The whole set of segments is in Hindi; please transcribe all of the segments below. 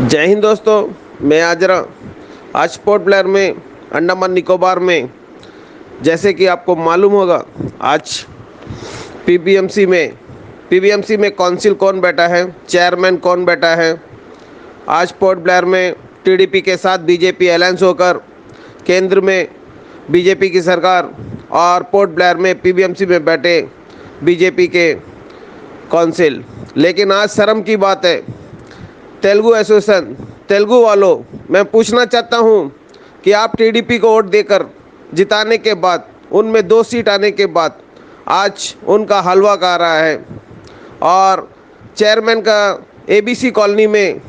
जय हिंद दोस्तों, मैं आज पोर्ट ब्लेयर में अंडमान निकोबार में, जैसे कि आपको मालूम होगा, आज पीबीएमसी में काउंसिल कौन बैठा है, चेयरमैन कौन बैठा है। आज पोर्ट ब्लेयर में टीडीपी के साथ बीजेपी अलायंस होकर केंद्र में बीजेपी की सरकार और पोर्ट ब्लेयर में पीबीएमसी में बैठे बीजेपी के काउंसिल। लेकिन आज शर्म की बात है, तेलुगु एसोसिएशन तेलुगु वालों, मैं पूछना चाहता हूं कि आप टीडीपी को वोट देकर जिताने के बाद, उनमें 2 सीट आने के बाद आज उनका हलवा खा रहा है और चेयरमैन का एबीसी कॉलोनी में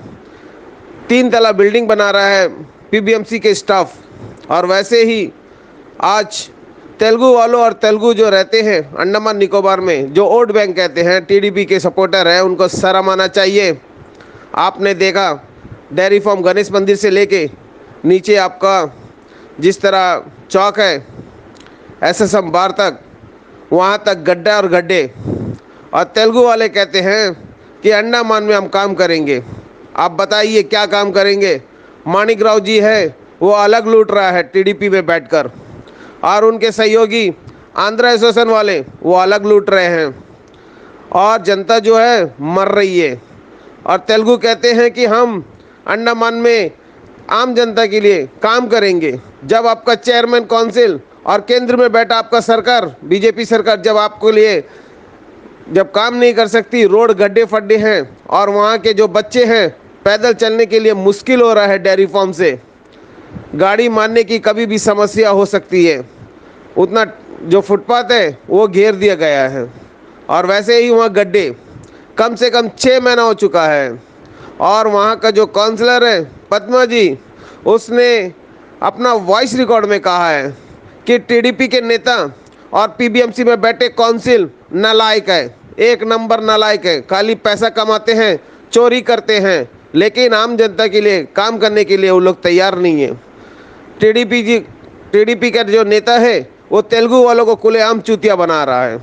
3 तला बिल्डिंग बना रहा है पीबीएमसी के स्टाफ। और वैसे ही आज तेलुगु वालों और तेलुगु जो रहते हैं अंडमान निकोबार में, जो वोट बैंक कहते हैं, टीडीपी के सपोर्टर हैं, उनको शर्म आना चाहिए। आपने देखा डेयरी फार्म गणेश मंदिर से लेके नीचे आपका जिस तरह चौक है एसएसएम बार तक, वहाँ तक गड्ढा और गड्ढे। और तेलुगु वाले कहते हैं कि अंडमान में हम काम करेंगे। आप बताइए क्या काम करेंगे? माणिक राव जी है, वो अलग लूट रहा है टीडीपी में बैठकर, और उनके सहयोगी आंध्र एसोसिएशन वाले वो अलग लूट रहे हैं और जनता जो है मर रही है। और तेलुगु कहते हैं कि हम अंडमान में आम जनता के लिए काम करेंगे। जब आपका चेयरमैन काउंसिल और केंद्र में बैठा आपका सरकार, बीजेपी सरकार, जब आपके लिए जब काम नहीं कर सकती, रोड गड्ढे फड्डे हैं और वहाँ के जो बच्चे हैं पैदल चलने के लिए मुश्किल हो रहा है, डेयरी फार्म से गाड़ी मारने की कभी भी समस्या हो सकती है, उतना जो फुटपाथ है वो घेर दिया गया है। और वैसे ही वहाँ गड्ढे कम से कम 6 महीना हो चुका है। और वहाँ का जो काउंसलर है पद्मा जी, उसने अपना वॉइस रिकॉर्ड में कहा है कि टीडीपी के नेता और पीबीएमसी में बैठे काउंसिल नालायक है, 1 नंबर नालायक है, खाली पैसा कमाते हैं, चोरी करते हैं, लेकिन आम जनता के लिए काम करने के लिए वो लोग तैयार नहीं है। टीडीपी का जो नेता है वो तेलुगु वालों को खुलेआम चूतिया बना रहा है।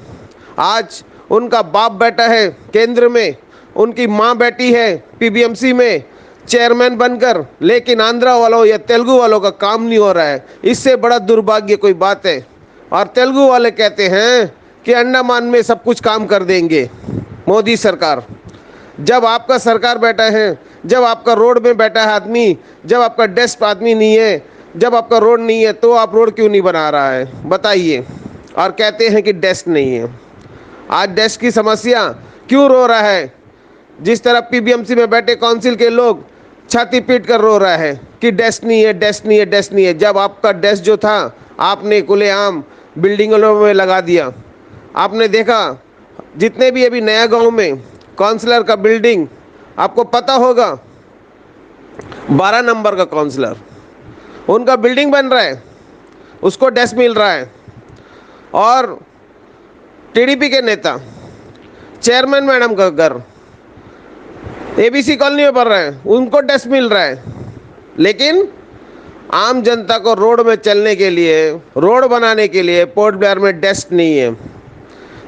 आज उनका बाप बैठा है केंद्र में, उनकी माँ बैठी है पीबीएमसी में चेयरमैन बनकर, लेकिन आंध्रा वालों या तेलुगु वालों का काम नहीं हो रहा है। इससे बड़ा दुर्भाग्य कोई बात है। और तेलुगु वाले कहते हैं कि अंडमान में सब कुछ काम कर देंगे मोदी सरकार। जब आपका सरकार बैठा है, जब आपका रोड में बैठा है आदमी, जब आपका डेस्क आदमी नहीं है, जब आपका रोड नहीं है, तो आप रोड क्यों नहीं बना रहा है बताइए? और कहते हैं कि डेस्क नहीं है। आज डेस्क की समस्या क्यों रो रहा है? जिस तरह पीबीएमसी में बैठे काउंसिल के लोग छाती पीट कर रो रहा है कि डेस्क नहीं है, डेस्क नहीं है, डेस्क नहीं है। जब आपका डेस्क जो था आपने खुलेआम बिल्डिंगों में लगा दिया। आपने देखा जितने भी अभी नया गांव में काउंसलर का बिल्डिंग, आपको पता होगा 12 नंबर का काउंसलर, उनका बिल्डिंग बन रहा है, उसको डेस्क मिल रहा है। और टीडीपी के नेता चेयरमैन मैडम का घर एबीसी कॉलोनी में बन रहा है, उनको डेस्क मिल रहा है। लेकिन आम जनता को रोड में चलने के लिए, रोड बनाने के लिए पोर्ट ब्लेयर में डेस्क नहीं है।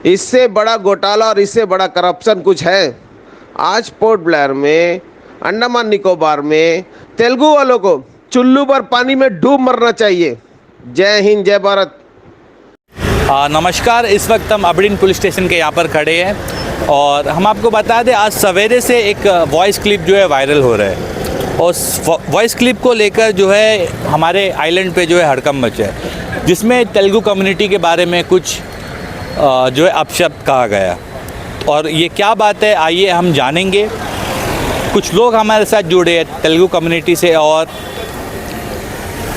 इससे बड़ा घोटाला और इससे बड़ा करप्शन कुछ है? आज पोर्ट ब्लेयर में, अंडमान निकोबार में तेलुगु वालों को चुल्लू पर पानी में डूब मरना चाहिए। जय हिंद, जय भारत। नमस्कार, इस वक्त हम अबडिन पुलिस स्टेशन के यहाँ पर खड़े हैं और हम आपको बता दें, आज सवेरे से एक वॉइस क्लिप जो है वायरल हो रहा है और उस वॉइस क्लिप को लेकर जो है हमारे आइलैंड पे जो है हड़कंप मचा है, जिसमें तेलुगु कम्युनिटी के बारे में कुछ जो है अपशब्द कहा गया। और ये क्या बात है, आइए हम जानेंगे। कुछ लोग हमारे साथ जुड़े हैं तेलुगु कम्युनिटी से और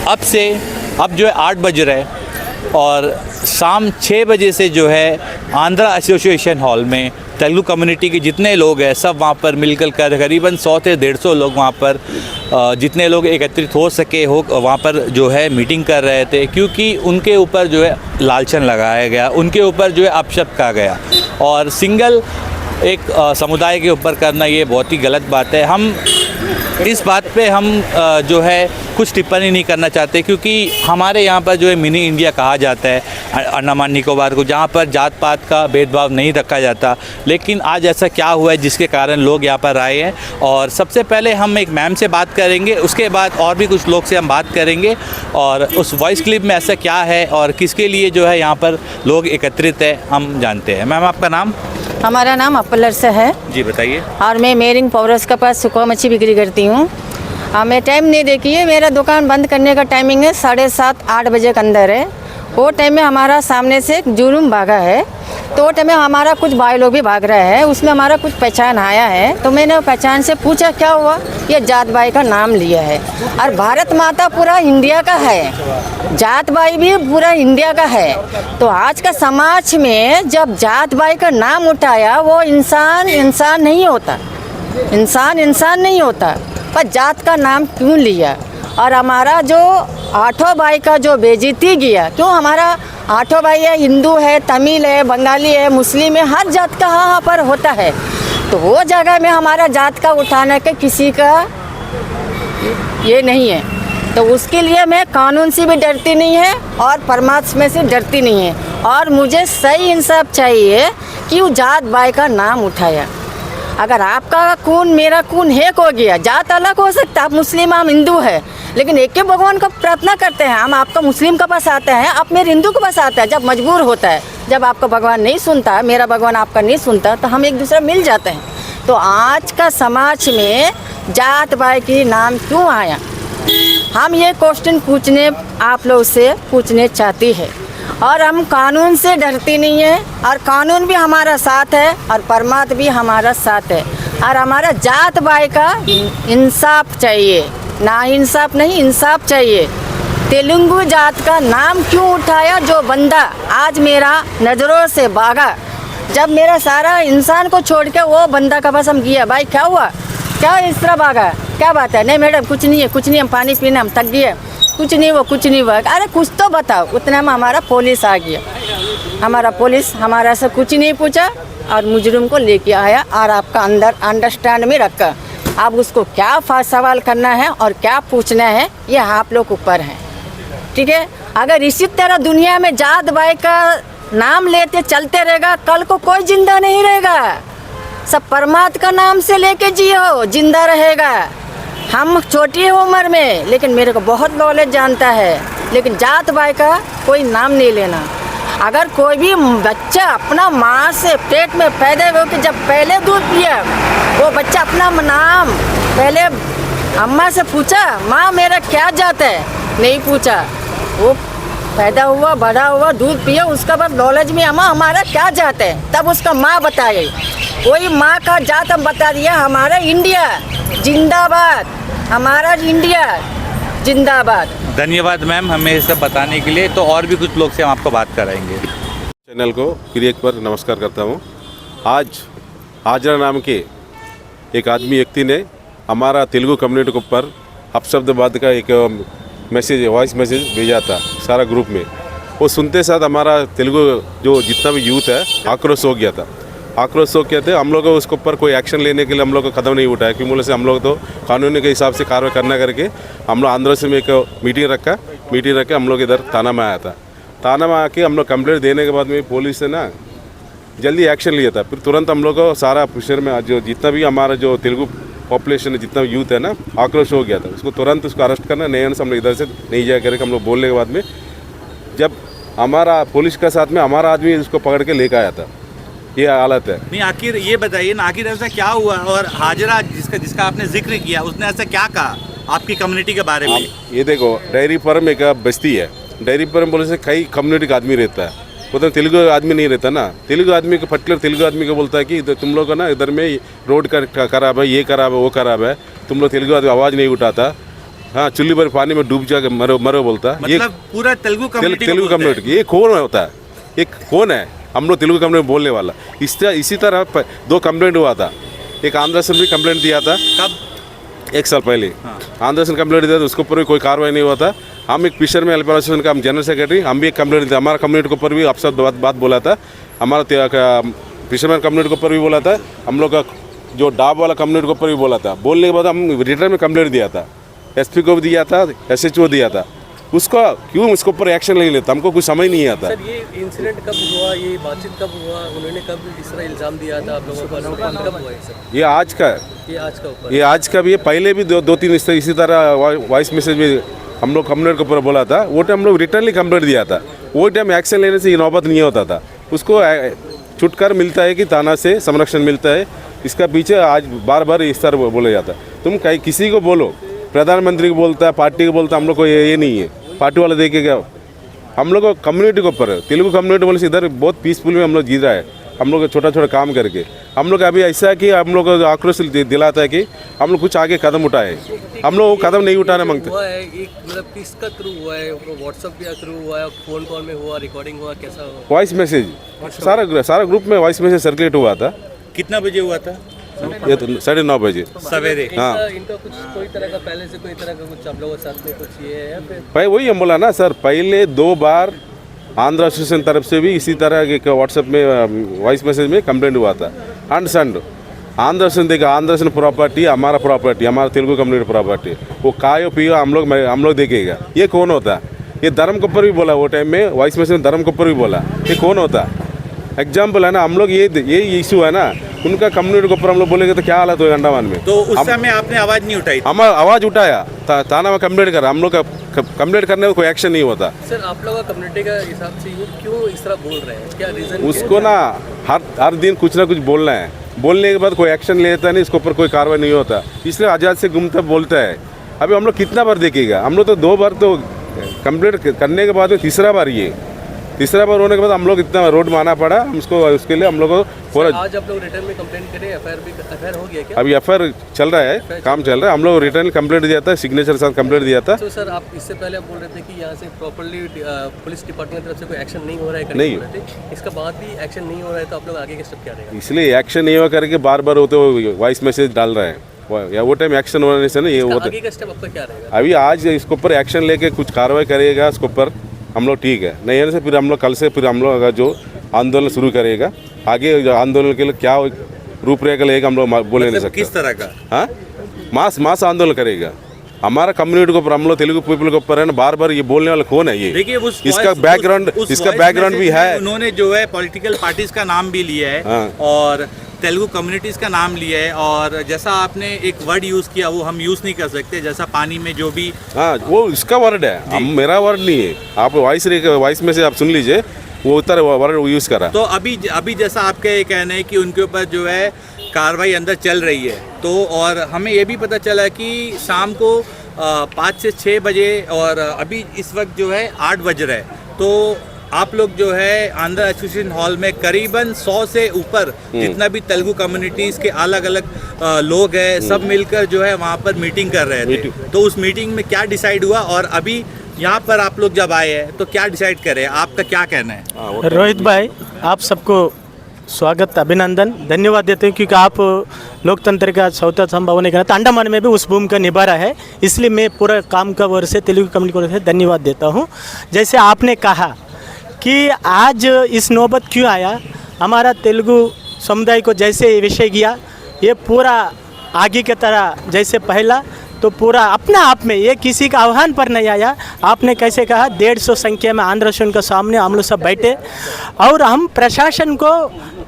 अब जो है 8 बज रहे हैं और शाम 6 बजे से जो है आंध्रा एसोसिएशन हॉल में तेलुगु कम्युनिटी के जितने लोग हैं सब वहाँ पर मिलकर करीबन 100 से 150 लोग वहाँ पर जितने लोग एकत्रित हो सके वहाँ पर जो है मीटिंग कर रहे थे, क्योंकि उनके ऊपर जो है लालचन लगाया गया, उनके ऊपर जो है अपशब्द कहा गया। और सिंगल एक समुदाय के ऊपर करना ये बहुत ही गलत बात है। हम इस बात पे हम जो है कुछ टिप्पणी नहीं करना चाहते, क्योंकि हमारे यहाँ पर जो है मिनी इंडिया कहा जाता है अंडमान निकोबार को, जहाँ पर जात पात का भेदभाव नहीं रखा जाता। लेकिन आज ऐसा क्या हुआ है जिसके कारण लोग यहाँ पर आए हैं। और सबसे पहले हम एक मैम से बात करेंगे, उसके बाद और भी कुछ लोग से हम बात करेंगे और उस वॉइस क्लिप में ऐसा क्या है और किसके लिए जो है यहाँ पर लोग एकत्रित है हम जानते हैं। मैम आपका नाम? हमारा नाम अपलर से है जी बताइए। और मैं मेरिंग पौरस के पास सुखा मच्छी बिक्री करती हूँ। मैं टाइम नहीं देखिए, मेरा दुकान बंद करने का टाइमिंग है 7:30-8 बजे के अंदर है। वो टाइम में हमारा सामने से एक जुलूम भागा है, तो वो टाइम में हमारा कुछ भाई लोग भी भाग रहे हैं, उसमें हमारा कुछ पहचान आया है। तो मैंने पहचान से पूछा क्या हुआ, ये जात भाई का नाम लिया है। और भारत माता पूरा इंडिया का है, जात भाई भी पूरा इंडिया का है। तो आज का समाज में जब जात भाई का नाम उठाया, वो इंसान इंसान नहीं होता, इंसान नहीं होता, पर जात का नाम क्यों लिया। और हमारा जो आठों भाई का जो बेइज्जती किया, क्यों हमारा आठों भाई है, हिंदू है, तमिल है, बंगाली है, मुस्लिम है, हर जात का यहाँ पर होता है। तो वो जगह में हमारा जात का उठाने के किसी का ये नहीं है। तो उसके लिए मैं कानून से भी डरती नहीं है और परमात्मा से डरती नहीं है। और मुझे सही इंसाफ चाहिए कि वो जात भाई का नाम उठाया। अगर आपका खून मेरा खून एक हो गया, जात अलग हो सकता है, आप मुस्लिम हम हिंदू है, लेकिन एक ही भगवान का प्रार्थना करते हैं। हम आपका मुस्लिम के पास आते हैं, आप मेरे हिंदू के पास आते हैं जब मजबूर होता है। जब आपका भगवान नहीं सुनता, मेरा भगवान आपका नहीं सुनता, तो हम एक दूसरे मिल जाते हैं। तो आज का समाज में जात भाई की नाम क्यों आया, हम ये क्वेश्चन पूछने आप लोग से पूछने चाहती है। और हम कानून से डरती नहीं है, और कानून भी हमारा साथ है और परमात्मा भी हमारा साथ है। और हमारा जात भाई का इंसाफ चाहिए, ना इंसाफ नहीं, इंसाफ चाहिए। तेलुगु जात का नाम क्यों उठाया जो बंदा आज मेरा नज़रों से भागा, जब मेरा सारा इंसान को छोड़ के वो बंदा का पास हम किया, भाई क्या हुआ, क्या इस तरह भागा, क्या बात है? नहीं मैडम कुछ नहीं है, कुछ नहीं, हम पानी पीना, हम थक गए, कुछ नहीं वो कुछ नहीं हुआ। अरे कुछ तो बताओ। उतने में हमारा पुलिस आ गया, हमारा पुलिस हमारा से कुछ नहीं पूछा और मुजरिम को लेके आया और आपका अंदर अंडरस्टैंड में रखा। अब उसको क्या सवाल करना है और क्या पूछना है, ये आप लोग ऊपर हैं, ठीक है। अगर इसी तरह दुनिया में जात भाई का नाम लेते चलते रहेगा, कल को कोई जिंदा नहीं रहेगा। सब परमात्मा का नाम से लेके जियो, जिंदा रहेगा। हम छोटी उम्र में, लेकिन मेरे को बहुत नॉलेज जानता है, लेकिन जात भाई का कोई नाम नहीं लेना। अगर कोई भी बच्चा अपना माँ से पेट में पैदा होकर जब पहले दूध पिया, वो बच्चा अपना नाम पहले अम्मा से पूछा, माँ मेरा क्या जात है, नहीं पूछा। वो पैदा हुआ, बड़ा हुआ, दूध पिया, उसका बाद नॉलेज में अम्मा हमारा क्या जात है, तब उसका माँ बताए। वही माँ का जात हम बता दिया, हमारा इंडिया जिंदाबाद, हमारा इंडिया जिंदाबाद। धन्यवाद मैम हमें ये सब बताने के लिए। तो और भी कुछ लोग से हम आपको बात कराएंगे। चैनल को फिर एक बार नमस्कार करता हूँ। आज हाजरा नाम के एक आदमी व्यक्ति ने हमारा तेलुगु कम्युनिटी के ऊपर अपशब्दवाद का एक मैसेज, वॉइस मैसेज भेजा था सारा ग्रुप में। वो सुनते साथ हमारा तेलुगु जो जितना भी यूथ है आक्रोश हो गया था। आक्रोश हो गया था। हम लोग उसके ऊपर कोई एक्शन लेने के लिए हम लोग को कदम नहीं उठाया, क्योंकि बोले से हम लोग तो कानूनी के हिसाब से कार्रवाई करना करके हम लोग आंध्र से में एक मीटिंग रखा हम लोग इधर थाना में आया था। थाना में आके हम लोग कंप्लेंट देने के बाद में पुलिस ने ना जल्दी एक्शन लिया था। फिर तुरंत हम लोग को सारा फिशर में जो जितना भी हमारा जो तेलुगु पॉपुलेशन है, जितना यूथ है ना, आक्रोश हो गया था। उसको तुरंत उसको अरेस्ट करना, नहीं से हम लोग इधर से नहीं जाया करके हम लोग बोलने के बाद में जब हमारा पुलिस के साथ में हमारा आदमी उसको पकड़ के लेकर आया था। ये हालत है। नहीं आखिर ये बताइए ना, आखिर ऐसा क्या हुआ। और हाजरा जिसका आपने जिक्र किया, उसने ऐसा क्या कहा आपकी कम्युनिटी के बारे में? ये देखो, डेयरी फार्म एक बस्ती है। डेयरी फार्म बोले से कई कम्युनिटी का आदमी रहता है, उधर तेलुगु आदमी नहीं रहता ना। तेलुगु आदमी को पर्टिकुलर तेलुगु आदमी को बोलता है कि तुम लोग का ना इधर में रोड का खराब है, ये खराब है, वो खराब है, तुम लोग तेलुगु आदमी आवाज़ नहीं उठाता। हाँ, चुल्ली पर पानी में डूब जाकर मरो बोलता है। मतलब पूरा तेलुगु कम्युनिटी ये कौन होता है, ये कौन है हम लोग तेलुगु कम्युनिटी बोलने वाला। इसी तरह 2 कंप्लेंट हुआ था। एक आंध्र से भी कंप्लेंट दिया था। कब? 1 साल पहले। हाँ। आंध्र से कंप्लेंट दिया था, उसके ऊपर भी कोई कार्रवाई नहीं हुआ था। हम एक फिशर में वेलफेयर एसोसिएशन का हम जनरल सेक्रेटरी, हम भी एक कंप्लेंट दिया। हमारा कम्युनिटी के ऊपर भी अपशब्द बात बोला था। हमारा फिशरमैन कम्युनिटी के ऊपर भी बोला था। हम लोग का जो डाब वाला कम्युनिटी के ऊपर भी बोला था। बोलने के बाद हम रिटर्न में कंप्लेंट दिया था। एसपी को भी दिया था, SHO दिया था, उसको क्यों इसके ऊपर एक्शन नहीं लेता? हमको कुछ समझ नहीं आता। सर, ये इंसिडेंट कब हुआ, ये बातचीत कब हुआ, उन्होंने कब इस तरह इल्ज़ाम दिया था आप लोगों पर, कब हुआ ये सर? ये आज का ऊपर ये आज का भी है, पहले भी दो तीन इसी तरह वॉइस मैसेज में हम लोग कंप्लेंट के ऊपर बोला था। वो टाइम हम लोग रिटर्नली कंप्लेंट दिया था, वो टाइम एक्शन लेने से ये नौबत नहीं होता था। उसको छुटकारा मिलता है कि थाना से संरक्षण मिलता है, इसका पीछे आज बार बार इस तरह बोला जाता है। तुम कहीं किसी को बोलो, प्रधानमंत्री को बोलता है, पार्टी को बोलता है, हम लोग को ये नहीं है, पार्टी वाले देखेगा। हम लोग को कम्युनिटी के ऊपर, तेलुगु कम्युनिटी बोले इधर बहुत पीसफुल में हम लोग जी रहा है। हम लोग छोटा छोटा काम करके हम लोग अभी ऐसा है कि हम लोग को आक्रोश दिलाता है कि हम लोग कुछ आगे कदम उठाए। हम लोग वो कदम नहीं उठाना मांगते। हुआ है एक मतलब किसका थ्रू हुआ है, व्हाट्सएप के थ्रू हुआ है, फोन कॉल में हुआ, रिकॉर्डिंग हुआ, कैसा हुआ? वॉइस मैसेज सारा ग्रुप में वॉइस मैसेज सर्कुलेट हुआ था। कितना बजे हुआ था? ये तो 9:30 बजे सवेरे। हाँ, इनका कुछ कोई तरह का पहले से कोई तरह का कुछ आप लोगों के साथ में कुछ ये है या फिर? भाई वही हम बोला ना सर, पहले 2 बार आंध्र एसोसिएशन तरफ से भी इसी तरह के व्हाट्सएप में वॉइस मैसेज में कंप्लेंट हुआ था। अंडरस्टैंड, आंध्र एसोसिएशन देखा, आंध्र एसोसिएशन प्रॉपर्टी हमारा प्रॉपर्टी, हमारा तेलुगु कम्युनिटी प्रॉपर्टी, वो कायो पियो हम लोग देखेगा। ये कौन होता? ये धर्म के ऊपर भी बोला, वो टाइम में वॉइस मैसेज धर्म के ऊपर भी बोला। ये कौन होता? एग्जाम्पल है ना, हम लोग ये इशू है ना, उनका कम्युनिटी के ऊपर हम लोग बोलेंगे तो क्या हालत होगा अंडमान में। तो उस समय आपने आवाज़ नहीं उठाई? हम आवाज़ उठाया, थाना में कंप्लेंट करा, हम लोग का कंप्लेंट करने में कोई एक्शन नहीं होता। सर, आप लोग का कम्युनिटी का हिसाब से ये क्यों इस तरह बोल रहे हैं, क्या रीजन? उसको ना हर दिन कुछ ना कुछ बोलना है, बोलने के बाद कोई एक्शन लेता नहीं, इसके ऊपर कोई कार्रवाई नहीं होता, इसलिए आज़ाद से घूमता बोलता है। अभी हम लोग कितना बार देखेगा? हम लोग तो 2 बार तो कंप्लेंट करने के बाद तीसरा बार होने के बाद हम लोग इतना रोड माना पड़ा हमको। उसके लिए हम लोग को पूरा आज आप लोग रिटर्न में कंप्लेंट करें, एफआईआर हो गया क्या? अभी एफआईआर चल रहा है, काम चल रहा है। हम लोग रिटर्न कंप्लेंट दिया था, सिग्नेचर के साथ कंप्लेंट दिया था। तो सर, आप इससे पहले आप बोल रहे थे कि यहाँ से प्रॉपर्ली पुलिस डिपार्टमेंट की तरफ से कोई एक्शन नहीं हो रहा है, नहीं। इसका बाद भी एक्शन नहीं हो रहा है, तो आप लोग आगे के स्टेप क्या रहेगा? इसलिए एक्शन नहीं हुआ करके बार बार होते वॉइस मैसेज डाल रहे हैं, या वो टाइम एक्शन होने से ना ये होता। आगे का स्टेप आपका क्या रहेगा? अभी आज इसके ऊपर एक्शन लेके कुछ कार्रवाई करेगा इसके ऊपर हम लोग, ठीक है। नहीं है से फिर हम लोग कल से फिर हम लोग अगर जो आंदोलन शुरू करेगा, आगे आंदोलन के लिए क्या रूपरेखा लेगा हम लोग बोले नहीं सकते। किस तरह का? हाँ, मास आंदोलन करेगा हमारा कम्युनिटी के ऊपर, हम लोग तेलुगु पीपल के ऊपर है ना। बार बार ये बोलने वाला कौन है? ये देखिए, इसका बैकग्राउंड भी है। उन्होंने जो है पॉलिटिकल पार्टीज का नाम भी लिया है। हाँ। और तेलुगु कम्युनिटीज़ का नाम लिया है। और जैसा आपने एक वर्ड यूज़ किया वो हम यूज़ नहीं कर सकते, जैसा पानी में जो भी। हाँ, वो इसका वर्ड है, मेरा वर्ड नहीं है। आप वॉइस में से आप सुन लीजिए, वो उतर वर्ड यूज़ करा। तो अभी जैसा आपका ये कहना है कि उनके ऊपर जो है कार्रवाई अंदर चल रही है, तो और हमें ये भी पता चला कि शाम को 5 से 6 बजे और अभी इस वक्त जो है 8 बज रहा है, तो आप लोग जो है आंध्र एसोसिएशन हॉल में करीबन 100 से ऊपर जितना भी तेलुगु कम्युनिटीज़ के अलग अलग लोग हैं, सब मिलकर जो है वहाँ पर मीटिंग कर रहे थे। तो उस मीटिंग में क्या डिसाइड हुआ और अभी यहाँ पर आप लोग जब आए हैं तो क्या डिसाइड करें? आपका क्या कहना है? रोहित भाई, आप सबको स्वागत, अभिनंदन, धन्यवाद देते हैं, क्योंकि आप लोकतंत्र का चौथा स्तंभ होने के नाते अंडमान में भी उस भूमिका निभा रहा है। इसलिए मैं पूरा काम का वर्ग से, तेलुगु कम्युनिटी को से धन्यवाद देता हूँ। जैसे आपने कहा कि आज इस नौबत क्यों आया, हमारा तेलुगु समुदाय को जैसे विषय किया, ये पूरा आगे की तरह जैसे पहला तो पूरा अपना आप में, ये किसी का आह्वान पर नहीं आया। आपने कैसे कहा 150 संख्या में आंध्र एसोसिएशन के सामने हम लोग सब बैठे और हम प्रशासन को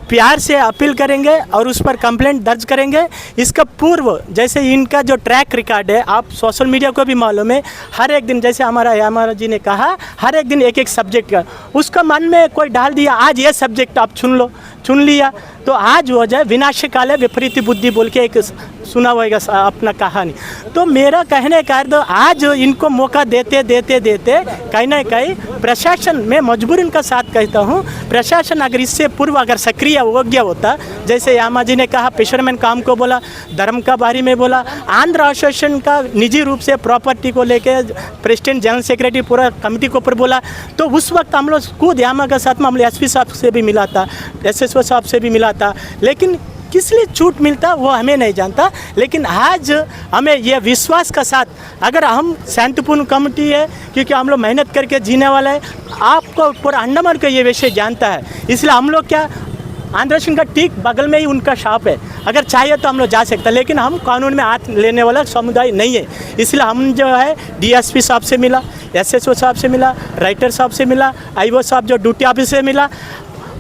प्यार से अपील करेंगे और उस पर कंप्लेंट दर्ज करेंगे। इसका पूर्व जैसे इनका जो ट्रैक रिकॉर्ड है, आप सोशल मीडिया को भी मालूम है, हर एक दिन जैसे हमारा जी ने कहा, हर एक दिन एक सब्जेक्ट का उसका मन में कोई डाल दिया, आज ये सब्जेक्ट आप चुन लिया, तो आज हो जाए विनाश काले विपरीत बुद्धि बोल के एक सुना होगा अपना कहानी। तो मेरा कहने का अर्थ, आज इनको मौका देते कहीं ना कहीं प्रशासन, मैं मजबूर इनका साथ कहता हूँ, प्रशासन अगर इससे पूर्व अगर सक्रिय हो गया होता, जैसे यामा जी ने कहा फिशरमैन काम को बोला, धर्म का बारे में बोला, आंध्र एसोसिएशन का निजी रूप से प्रॉपर्टी को लेके प्रेसिडेंट जनरल सेक्रेटरी पूरा कमेटी के ऊपर बोला, तो उस वक्त हम लोग खुद यामा के साथ में हम लोग SP साहब से भी मिला था, SSO साहब से भी मिला था, लेकिन किस लिए छूट मिलता वो हमें नहीं जानता। लेकिन आज हमें यह विश्वास का साथ, अगर हम शांतिपूर्ण कमेटी है, क्योंकि हम लोग मेहनत करके जीने वाले हैं, आपको पूरा अंडमान का ये विषय जानता है, इसलिए हम लोग क्या आंध्र सिंह का ठीक बगल में ही उनका शॉप है, अगर चाहिए तो हम लोग जा सकते हैं, लेकिन हम कानून में हाथ लेने वाला समुदाय नहीं है। इसलिए हम जो है डीएसपी साहब से मिला, एसएसओ साहब से मिला, राइटर साहब से मिला, आईओ साहब जो ड्यूटी ऑफिस से मिला।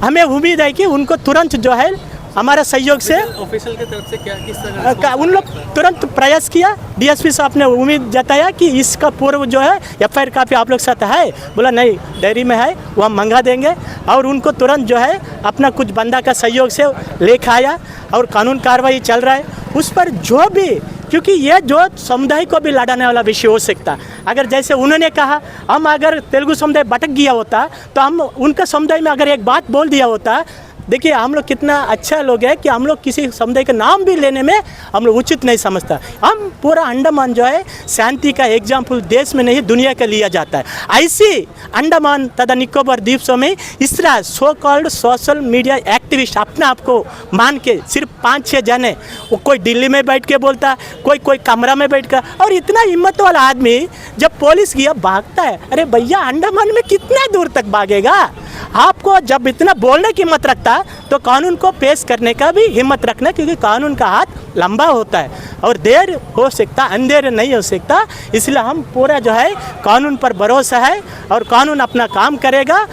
हमें उम्मीद है कि उनको तुरंत जो है हमारा सहयोग से ऑफिशियल की तरफ से क्या किस तरह उन लोग तुरंत प्रयास किया। डीएसपी साहब ने उम्मीद जताया कि इसका पूर्व जो है एफआईआर कापी आप लोग साथ है, बोला नहीं डायरी में है, वो हम मंगा देंगे। और उनको तुरंत जो है अपना कुछ बंदा का सहयोग से लेकर आया और कानून कार्रवाई चल रहा है उस पर। जो भी, क्योंकि ये जो समुदाय को भी लड़ाने वाला विषय हो सकता, अगर जैसे उन्होंने कहा हम अगर तेलुगु समुदाय भटक गया होता तो हम उनका समुदाय में अगर एक बात बोल दिया होता, देखिए हम लोग कितना अच्छा लोग हैं कि हम लोग किसी समुदाय का नाम भी लेने में हम लोग उचित नहीं समझता। हम पूरा अंडमान जो है शांति का एग्जाम्पल देश में नहीं दुनिया का लिया जाता है। ऐसी अंडमान तथा निकोबार द्वीप समूह इस तरह so called social media activist अपने आप को मान के सिर्फ 5-6 जने, वो कोई दिल्ली में बैठ के बोलता, कोई कमरा में बैठ कर, और इतना हिम्मत वाला आदमी जब पुलिस गया भागता है। अरे भैया अंडमान में कितना दूर तक भागेगा? आपको जब इतना बोलने की हिम्मत रखता तो कानून को पेश करने का भी हिम्मत रखना, क्योंकि कानून का हाथ लंबा होता है और देर हो सकता, अंधेर नहीं हो सकता। इसलिए हम पूरा जो है कानून पर भरोसा है और कानून अपना काम करेगा,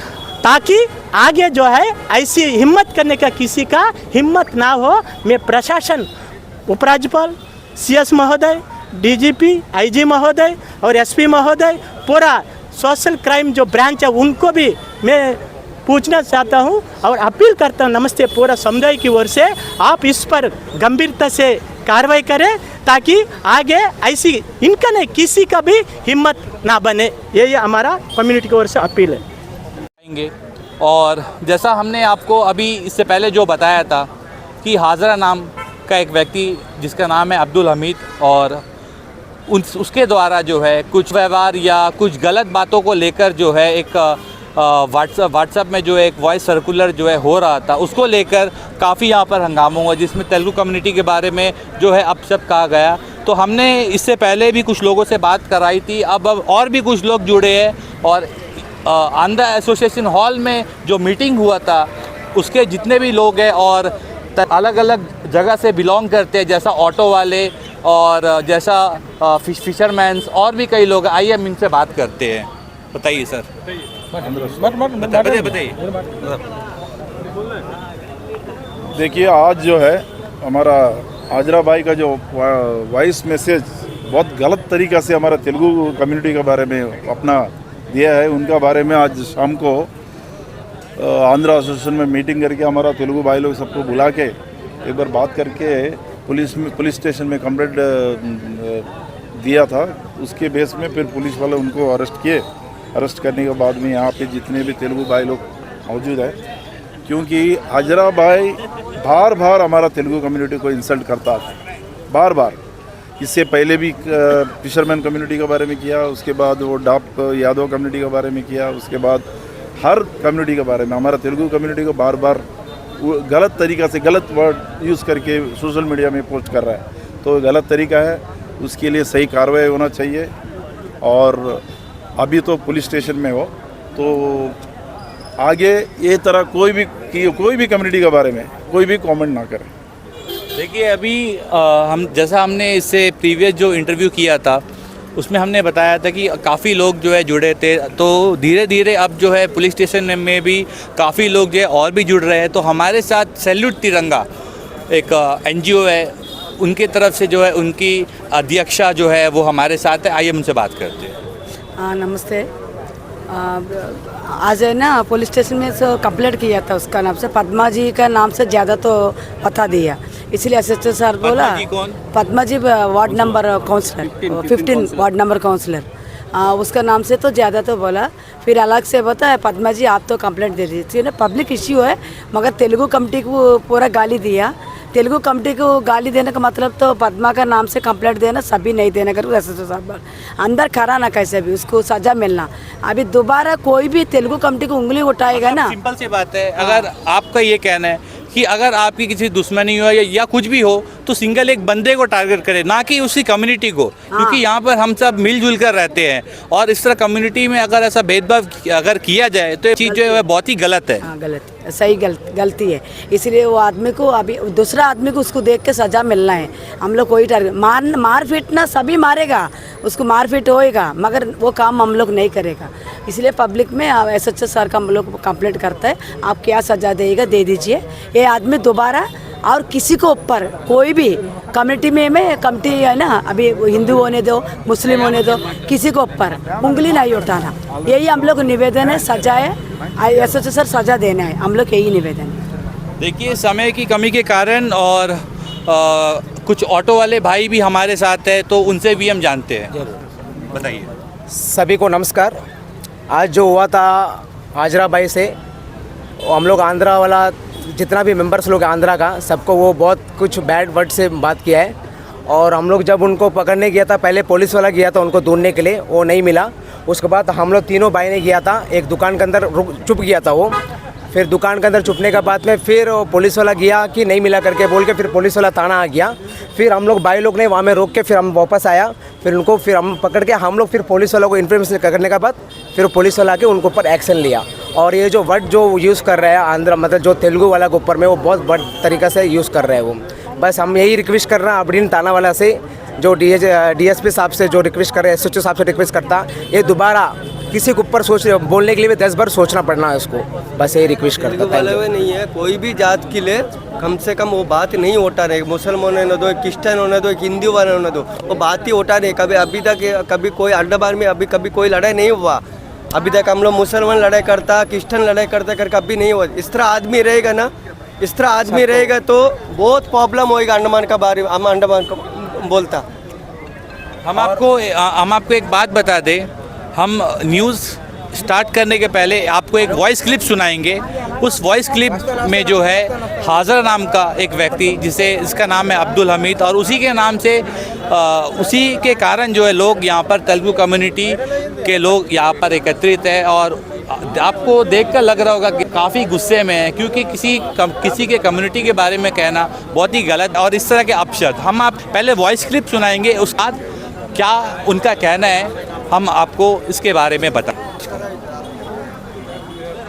ताकि आगे जो है ऐसी हिम्मत करने का किसी का हिम्मत ना हो। मैं प्रशासन, उपराज्यपाल, सीएस महोदय, डीजीपी, आईजी महोदय और एसपी महोदय, पूरा सोशल क्राइम जो ब्रांच है उनको भी मैं पूछना चाहता हूं और अपील करता हूं, नमस्ते, पूरा समुदाय की ओर से आप इस पर गंभीरता से कार्रवाई करें, ताकि आगे ऐसी इनका नहीं किसी का भी हिम्मत ना बने। यही हमारा कम्युनिटी की ओर से अपील है। और जैसा हमने आपको अभी इससे पहले जो बताया था कि हाजरा नाम का एक व्यक्ति जिसका नाम है अब्दुल हमीद, और उसके द्वारा जो है कुछ व्यवहार या कुछ गलत बातों को लेकर जो है एक व्हाट्सएप में जो एक वॉइस सर्कुलर जो है हो रहा था, उसको लेकर काफ़ी यहाँ पर हंगामा हुआ, जिसमें तेलुगु कम्युनिटी के बारे में जो है अपशब्द कहा गया। तो हमने इससे पहले भी कुछ लोगों से बात कराई थी, अब और भी कुछ लोग जुड़े हैं, और आंध्र एसोसिएशन हॉल में जो मीटिंग हुआ था उसके जितने भी लोग हैं और अलग अलग जगह से बिलोंग करते हैं, जैसा ऑटो वाले और जैसा फिशरमैन्स और भी कई लोग, आइए हम इनसे बात करते हैं। बताइए सर, बताइए। देखिए, आज जो है हमारा हाजरा भाई का जो वॉइस मैसेज बहुत गलत तरीक़ा से हमारा तेलुगु कम्युनिटी के बारे में अपना दिया है, उनका बारे में आज शाम को आंध्र एसोसिएशन में मीटिंग करके हमारा तेलुगु भाई लोग सबको बुला के एक बार बात करके पुलिस स्टेशन में कंप्लेंट दिया था। उसके बेस में फिर पुलिस वाले उनको अरेस्ट किए। अरेस्ट करने के बाद में यहाँ पे जितने भी तेलुगु भाई लोग मौजूद है, क्योंकि हाजरा भाई बार बार हमारा तेलुगु कम्युनिटी को इंसल्ट करता था, बार बार। इससे पहले भी फिशरमैन कम्युनिटी के बारे में किया, उसके बाद वो डाप यादव कम्युनिटी के बारे में किया, उसके बाद हर कम्युनिटी के बारे में हमारा तेलुगु कम्युनिटी को बार बार गलत तरीक़ा से गलत वर्ड यूज़ करके सोशल मीडिया में पोस्ट कर रहा है। तो गलत तरीका है, उसके लिए सही कार्रवाई होना चाहिए। और अभी तो पुलिस स्टेशन में हो, तो आगे ये तरह कोई भी कम्युनिटी के बारे में कोई भी कमेंट ना करें। देखिए, अभी हमने इससे प्रीवियस जो इंटरव्यू किया था उसमें हमने बताया था कि काफ़ी लोग जो है जुड़े थे, तो धीरे धीरे अब जो है पुलिस स्टेशन में भी काफ़ी लोग जो है और भी जुड़ रहे हैं। तो हमारे साथ सैल्यूट तिरंगा एक NGO है, उनके तरफ से जो है उनकी अध्यक्षा जो है वो हमारे साथ है, आइए उनसे बात करते हैं। नमस्ते। आज है ना पुलिस स्टेशन में कंप्लेंट किया था, उसका नाम से पद्मा जी का नाम से ज़्यादा तो बता दिया, इसलिए एसएचओ सर बोला। Padma ji ward number councillor 15 ward number councillor, उसका नाम से तो ज़्यादा तो बोला। फिर अलग से बता है पद्मा जी आप तो कंप्लेंट दे दीजिए ना, पब्लिक इश्यू है, मगर तेलुगु कम्युनिटी को पूरा गाली दिया। तेलुगु कम्युनिटी को गाली देने का मतलब तो पद्मा का नाम से कंप्लेंट देना, सभी नहीं देना कर एसएचओ साहब अंदर खड़ा ना, कैसे भी उसको सजा मिलना। अभी दोबारा कोई भी तेलुगु कम्युनिटी को उंगली उठाएगा ना। सिंपल सी बात है, अगर आपका ये कहना है कि अगर आपकी किसी दुश्मनी हो या कुछ भी हो तो सिंगल एक बंदे को टारगेट करे, ना कि उसी कम्युनिटी को, क्योंकि यहाँ पर हम सब मिलजुल कर रहते हैं। और इस तरह कम्युनिटी में अगर ऐसा भेदभाव अगर किया जाए तो ये चीज़ जो है बहुत ही गलत है। गलत सही गलती है, इसलिए वो आदमी को अभी दूसरा आदमी को उसको देख के सज़ा मिलना है। हम लोग कोई मार पीट ना सभी मारेगा, उसको मार पीट होएगा, मगर वो काम हम लोग नहीं करेगा। इसलिए पब्लिक में SHO सर का हम लोग कंप्लेंट करता है, आप क्या सज़ा देगा दे दीजिए। ये आदमी दोबारा और किसी को ऊपर कोई भी कम्युनिटी में कमिटी है ना, अभी हिंदू होने दो मुस्लिम होने दो, किसी को ऊपर उंगली नहीं उठाना, यही हम लोग निवेदन है। सजा है SHO सर सजा देना है, हम लोग यही निवेदन है। देखिए समय की कमी के कारण और कुछ ऑटो वाले भाई भी हमारे साथ हैं, तो उनसे भी हम जानते हैं। बताइए। सभी को नमस्कार। आज जो हुआ था हाजरा भाई से, हम लोग आंध्रा वाला जितना भी मेंबर्स लोग आंध्रा का, सबको वो बहुत कुछ बैड वर्ड से बात किया है। और हम लोग जब उनको पकड़ने गया था, पहले पुलिस वाला गया था उनको ढूंढने के लिए, वो नहीं मिला। उसके बाद हम लोग तीनों भाई ने गया था, एक दुकान के अंदर छुप गया था वो। फिर दुकान के अंदर छुपने के बाद में फिर पुलिस वाला गया कि नहीं मिला करके बोल के, फिर पुलिस वाला थाना आ गया। फिर हम लोग भाई लोग ने वहाँ में रोक के फिर हम वापस आया, फिर उनको फिर हम पकड़ के हम लोग फिर पुलिस वालों को इन्फॉर्मेशन करने के बाद फिर पुलिस वाला के उनके ऊपर एक्शन लिया। और ये जो वर्ड जो यूज़ कर रहे हैं आंध्र मतलब जो तेलुगु वाला के ऊपर में, वो बहुत बड़ तरीक़ा से यूज़ कर रहे हैं वो। बस हम यही रिक्वेस्ट कर रहे हैं अपनी थाना वाला से, जो DSP साहब से जो रिक्वेस्ट कर रहे हैं, SHO साहब से रिक्वेस्ट करता, ये दोबारा किसी के ऊपर बोलने के लिए भी 10 बार सोचना पड़ना है उसको। बस यही रिक्वेस्ट करता है। नहीं है कोई भी जात के लिए कम से कम वो बात नहीं उठा रहे, मुसलमान होने दो, क्रिश्चियन होने दो, हिंदू वाले होने दो, वो बात ही उठा रहे। कभी अभी तक कभी कोई अड्डाबार में अभी कभी कोई लड़ाई नहीं हुआ। अभी तक हम लोग मुसलमान लड़ाई करता, क्रिश्चियन लड़ाई करता कर कभी नहीं हुआ। इस तरह आदमी रहेगा ना, इस तरह आदमी रहेगा तो बहुत प्रॉब्लम होएगा अंडमान का बारे में। हम अंडमान को बोलता हम आपको एक बात बता दें, हम न्यूज़ स्टार्ट करने के पहले आपको एक वॉइस क्लिप सुनाएंगे। उस वॉइस क्लिप में जो है हाजरा नाम का एक व्यक्ति, इसका नाम है अब्दुल हमीद, और उसी के नाम से उसी के कारण जो है लोग यहाँ पर तेलुगु कम्युनिटी के लोग यहाँ पर एकत्रित है। और आपको देखकर लग रहा होगा कि काफ़ी गुस्से में है, क्योंकि किसी के कम्युनिटी के बारे में कहना बहुत ही गलत और इस तरह के अपशब्द। हम आप पहले वॉइस क्लिप सुनाएंगे, उसके बाद क्या उनका कहना है हम आपको इसके बारे में बताएं।